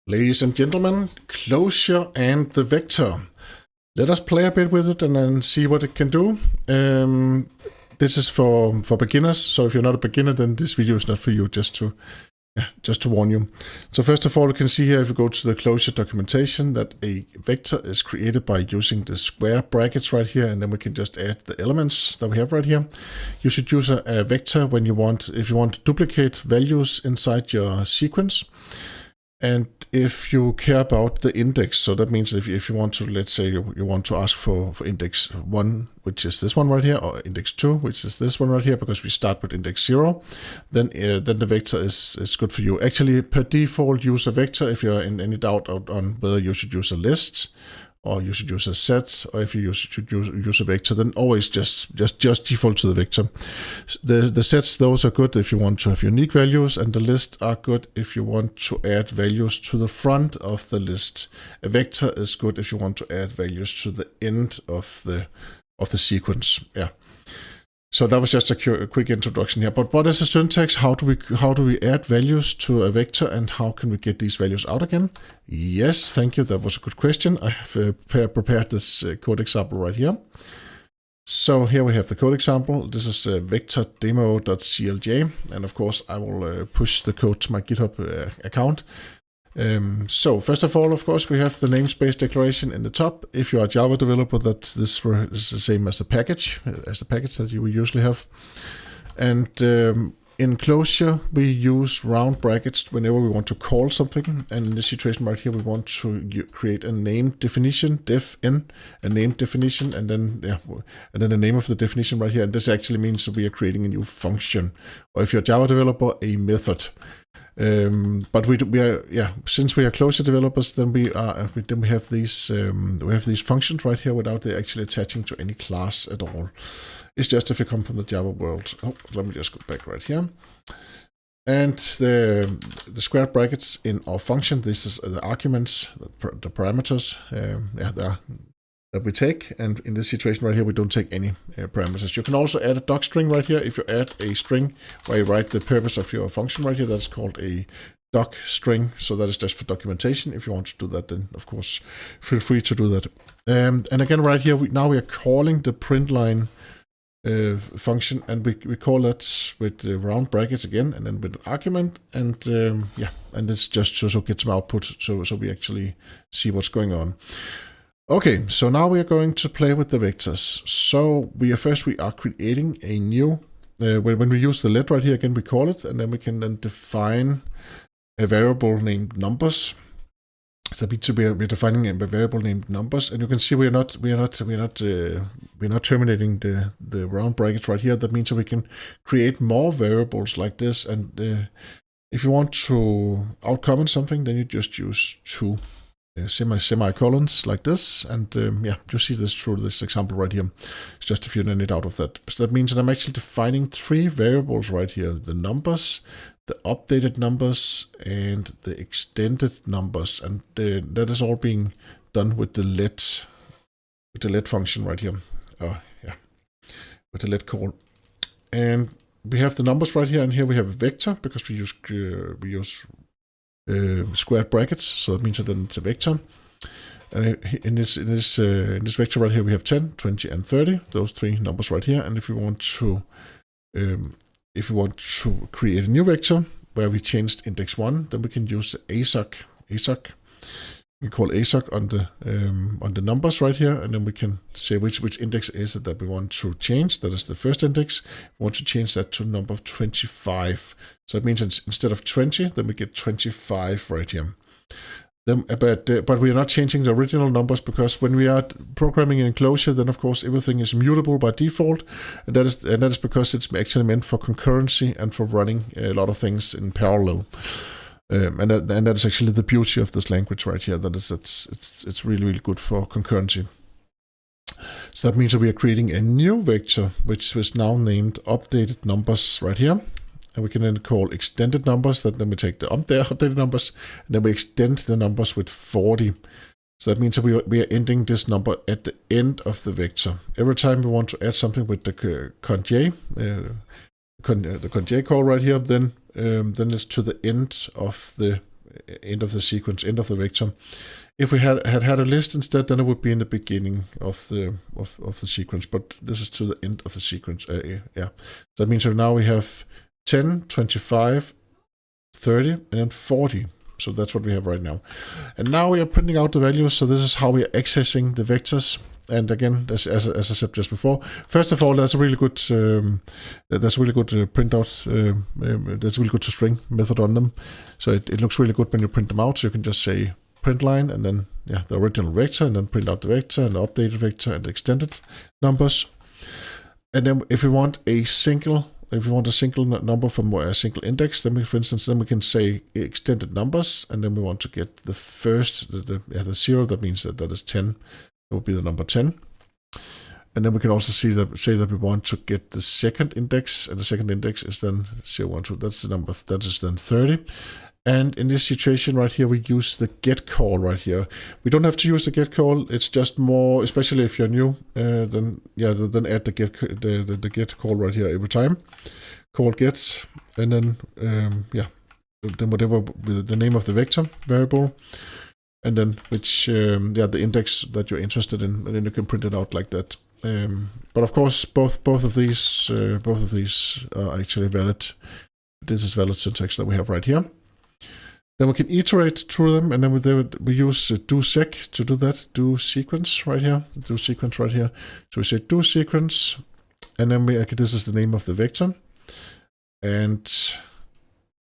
Ladies and gentlemen, Clojure and the vector. Let us play a bit with it and then see what it can do. This is for beginners, so if you're not a beginner, then this video is not for you, just to warn you. So first of all, you can see here, if you go to the Clojure documentation, that a vector is created by using the square brackets right here, and then we can just add the elements that we have right here. You should use a vector when you want, if you want to duplicate values inside your sequence. And if you care about the index, so that means if you want to, let's say you want to ask for index 1, which is this one right here, or index 2, which is this one right here, because we start with index 0, then the vector is good for you. Actually, per default, use a vector if you're in any doubt on whether you should use a list, or you should use a set, or if you should use a vector, then always just default to the vector. The sets, those are good if you want to have unique values, and the lists are good if you want to add values to the front of the list. A vector is good if you want to add values to the end of the sequence. Yeah. So that was just a quick introduction here. But what is a syntax? How do we add values to a vector, and how can we get these values out again? Yes, thank you. That was a good question. I have prepared this code example right here. So here we have the code example. This is vector demo.clj, and of course I will push the code to my GitHub account. So first of all, of course, we have the namespace declaration in the top. If you are a Java developer, this is the same as the package that you will usually have. And in Clojure, we use round brackets whenever we want to call something. And in this situation right here, we want to create a name definition, def-n, a name definition, and then the name of the definition right here. And this actually means that we are creating a new function, or if you're a Java developer, a method. But we are since we are Clojure developers, then we have these functions right here without they actually attaching to any class at all. It's just if you come from the Java world. Oh, let me just go back right here. And the square brackets in our function, this is the arguments, the parameters that we take, and in this situation right here, we don't take any parameters. You can also add a doc string right here. If you add a string where you write the purpose of your function right here, that's called a doc string. So that is just for documentation. If you want to do that, then of course, feel free to do that. And again, right here, now we are calling the print line function, and we call that with the round brackets again, and then with an argument, and and it's just to get some output, so we actually see what's going on. Okay, so now we are going to play with the vectors. So we are creating a new, when we use the let right here, again we call it, and then we can then define a variable named numbers. So we're defining a variable named numbers, and you can see we're not terminating the round brackets right here. That means that we can create more variables like this, and if you want to outcomment something, then you just use two semicolons like this, and you see this through this example right here. It's just if you need out of that. So that means that I'm actually defining 3 variables right here: the numbers, the updated numbers, and the extended numbers, and that is all being done with the let function right here. With the let call, and we have the numbers right here, and here we have a vector because we use square brackets, so that means that then it's a vector. In this vector right here, we have 10, 20, and 30. Those 3 numbers right here. And if we want to create a new vector where we changed index 1, then we can use assoc. We call assoc on the numbers right here, and then we can say which index is it that we want to change. That is the first index. We want to change that to number 25. So it means instead of 20, then we get 25 right here. But we are not changing the original numbers, because when we are programming in Clojure, then of course everything is mutable by default, and that is because it's actually meant for concurrency and for running a lot of things in parallel. And that is actually the beauty of this language right here. That is, it's really good for concurrency. So that means that we are creating a new vector, which is now named updated numbers right here. And we can then call extended numbers. Then we take the updated numbers, and then we extend the numbers with 40. So that means that we are ending this number at the end of the vector. Every time we want to add something with the conj, the conj call right here, then it's to the end of the end of the sequence, end of the vector. If we had a list instead, then it would be in the beginning of the sequence, but this is to the end of the sequence. Yeah, that means now we have 10, 25, 30, and then 40. So that's what we have right now. And now we are printing out the values. So this is how we are accessing the vectors. And again, as I said just before, first of all, that's a really good printout. That's a really good to string method on them. So it looks really good when you print them out. So you can just say print line and then the original vector, and then print out the vector and the updated vector and the extended numbers. And then if we want a single number from a single index, then we, for instance, we can say extended numbers, and then we want to get the first, the 0. That means that is 10. That would be the number 10. And then we can also say that we want to get the second index, and the second index is then 0, 1, 2. That's the number. That is then 30. And in this situation right here, we use the get call right here. We don't have to use the get call. It's just more, especially if you're new, then add the get call right here every time. Call get, and then then whatever with the name of the vector variable, and then which the index that you're interested in, and then you can print it out like that. But of course, both of these are actually valid. This is valid syntax that we have right here. Then we can iterate through them, and then we use do sec to do that. Do sequence right here. Do sequence right here. So we say do sequence, and then this is the name of the vector, and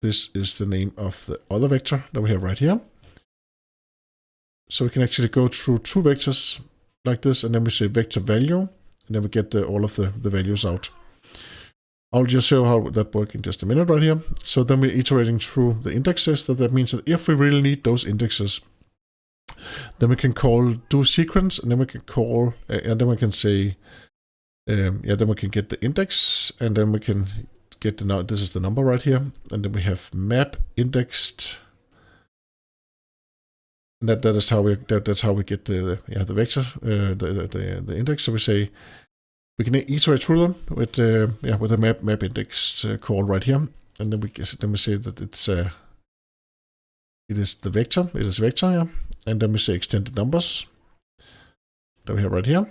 this is the name of the other vector that we have right here. So we can actually go through two vectors like this, and then we say vector value, and then we get all of the values out. I'll just show how that works in just a minute right here. So then we're iterating through the indexes. That means that if we really need those indexes, then we can call do sequence, and then we can call, and then we can say, then we can get the index, and then we can get this is the number right here, and then we have map indexed. And that's how we get the vector, the index. So we say, we can iterate through them with a map index call right here, and then we say that it is the vector. It is vector, yeah, and then we say extended numbers that we have right here,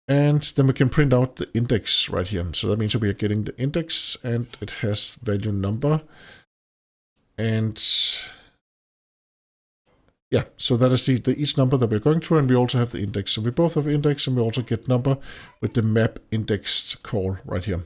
and then we can print out the index right here. So that means that we are getting the index, and it has value number, and so that is the each number that we're going through, and we also have the index. So we both have index, and we also get number with the map indexed call right here.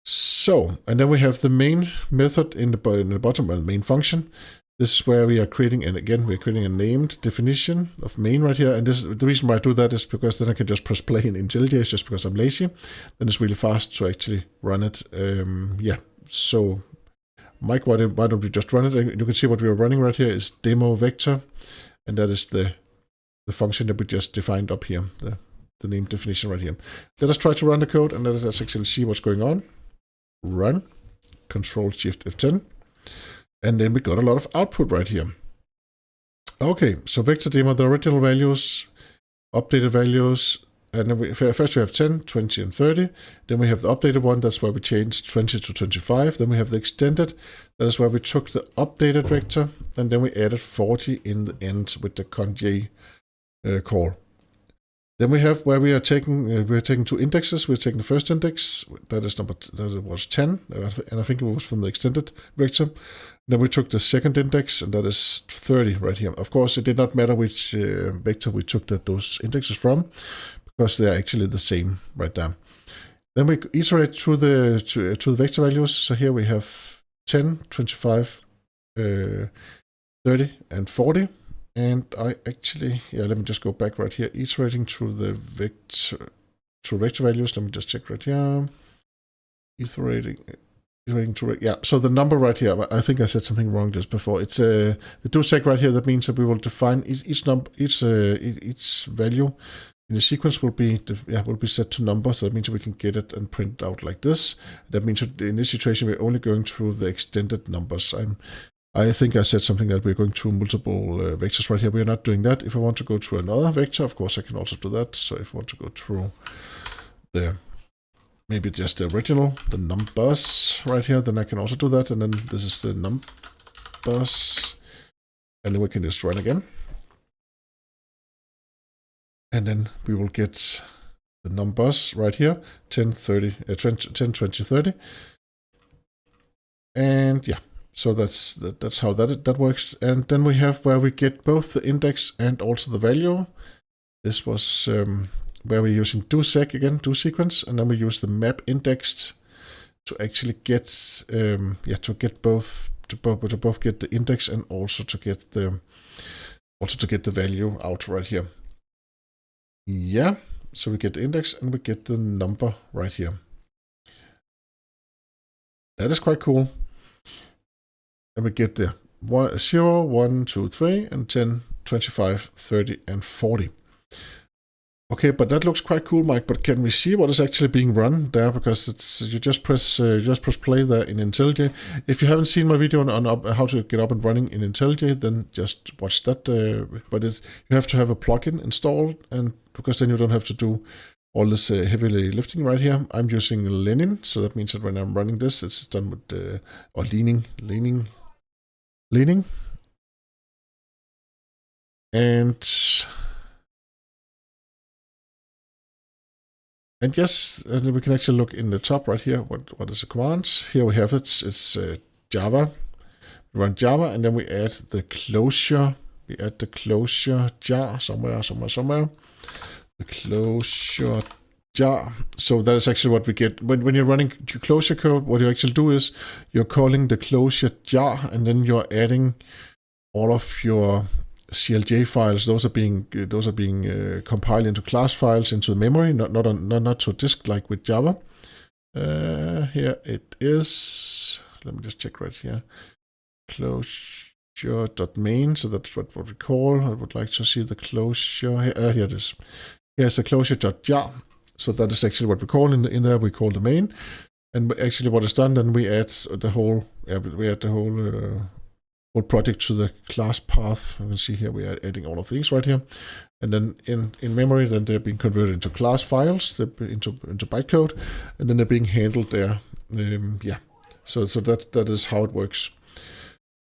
So, and then we have the main method in the bottom, the main function. This is where we are creating, and again, we're creating a named definition of main right here. And the reason why I do that is because then I can just press play in IntelliJ, just because I'm lazy. Then it's really fast to actually run it. So Mike, why don't we just run it? You can see what we are running right here is demo vector, and that is the function that we just defined up here, the name definition right here. Let us try to run the code, and let us actually see what's going on. Run, Control Shift F10, and then we got a lot of output right here. Okay, so vector demo, the original values, updated values, and then first we have 10, 20, and 30. Then we have the updated one. That's where we changed 20 to 25. Then we have the extended. That is where we took the updated vector, and then we added 40 in the end with the conj call. Then we have where we are taking two indexes. We're taking the first index, that was 10, and I think it was from the extended vector. Then we took the second index, and that is 30 right here. Of course, it did not matter which vector we took those indexes from, because they're actually the same right there. Then we iterate through the vector values. So here we have 10, 25, 30, and 40. And I actually, let me just go back right here, iterating through the vector values. Let me just check right here. Iterating through, so the number right here, I think I said something wrong just before. It's the do sec right here. That means that we will define each value in the sequence will be set to number. So that means we can get it and print it out like this. That means that in this situation, we're only going through the extended numbers. I think I said something that we're going through multiple vectors right here. We're not doing that. If I want to go through another vector, of course, I can also do that. So if I want to go through the maybe just the original, the numbers right here, then I can also do that. And then this is the numbers. And then we can just run again. And then we will get the numbers right here, 10, 30, 10, 20, 30. And yeah, so that's how that works. And then we have where we get both the index and also the value. This was where we're using doSeq again, doSequence, and then we use the map indexed to actually get to get both get the index and also to get the value out right here. Yeah, so we get the index and we get the number right here. That is quite cool. And we get the 0, 1, 2, 3, and 10, 25, 30, and 40. Okay, but that looks quite cool, Mike. But can we see what is actually being run there? Because it's you just press play there in IntelliJ. If you haven't seen my video on how to get up and running in IntelliJ, then just watch that. But you have to have a plugin installed, and because then you don't have to do all this heavy lifting right here. I'm using Lenin, so that means that when I'm running this, it's done with or leaning. And yes, and we can actually look in the top right here. What is the command? Here we have it. It's Java. We run Java, and then we add the Clojure. We add the Clojure jar somewhere. The Clojure jar. So that is actually what we get when you're running your Clojure code. What you actually do is you're calling the Clojure jar, and then you're adding all of your CLJ files. Those are being compiled into class files into the memory, not to disk like with Java. Here it is. Let me just check right here. Clojure.main. So that's what we call. I would like to see the Clojure. Here it is. Here's the Clojure.jar. So that is actually what we call in there. We call the main. And actually, what is done, then we add the whole. Whole project to the class path. You can see here we are adding all of these right here, and then in memory, then they're being converted into class files, into bytecode, and then they're being handled there. So that is how it works.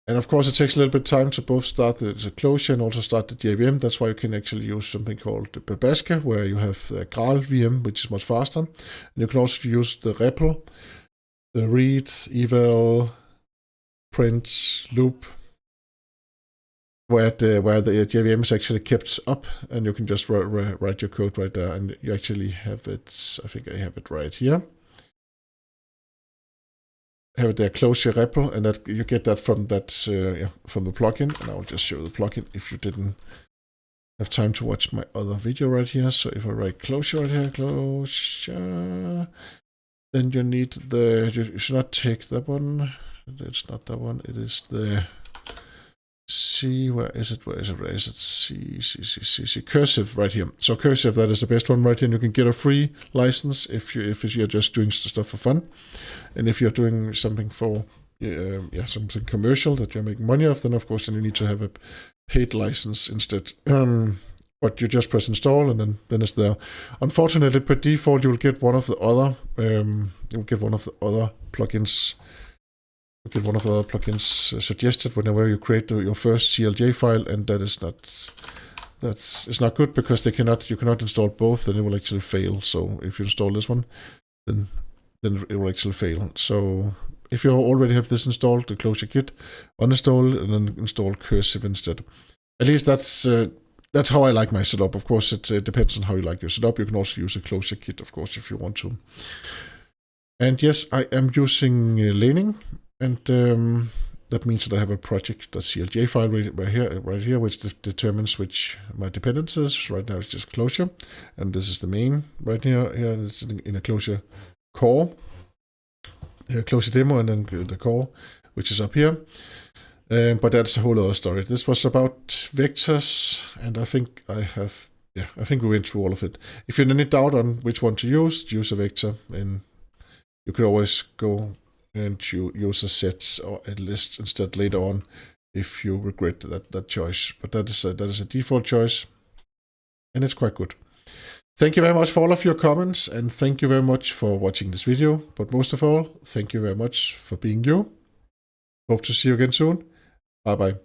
And of course, it takes a little bit of time to both start the Clojure and also start the JVM. That's why you can actually use something called the Babaska, where you have the Graal VM, which is much faster. And you can also use the REPL, the read, eval, print, loop, where the JVM is actually kept up, and you can just write your code right there, and you actually have it. I think I have it right here. I have it there, Clojure REPL, and that you get that from from the plugin. And I will just show the plugin if you didn't have time to watch my other video right here. So if I write Clojure right here, Clojure, then you need you should not take that one. It's not that one. It is the C. Where is it? C. Cursive right here. So Cursive, that is the best one right here. And you can get a free license if you're just doing stuff for fun, and if you're doing something for something commercial that you're making money off, then of course you need to have a paid license instead. But you just press install, and then it's there. Unfortunately, per default, you will get one of the other. Plugins. Get one of the other plugins suggested whenever you create your first CLJ file, and it's not good because you cannot install both, then it will actually fail. So if you install this one, then it will actually fail. So if you already have this installed, the Clojure kit, uninstall and then install Cursive instead. At least that's how I like my setup. Of course, it depends on how you like your setup. You can also use a Clojure kit, of course, if you want to. And yes, I am using Lenin. And that means that I have a project.clj file right here, which determines which my dependencies. Right now it's just Clojure, and this is the main right here. Here it's in a Clojure core, Clojure demo, and then the core, which is up here. But that's a whole other story. This was about vectors, and I think I think we went through all of it. If you're in any doubt on which one to use a vector, and you could always go and you use a set or a list instead later on if you regret that choice. But that is a default choice, and it's quite good. Thank you very much for all of your comments, and thank you very much for watching this video. But most of all, thank you very much for being you. Hope to see you again soon. Bye-bye.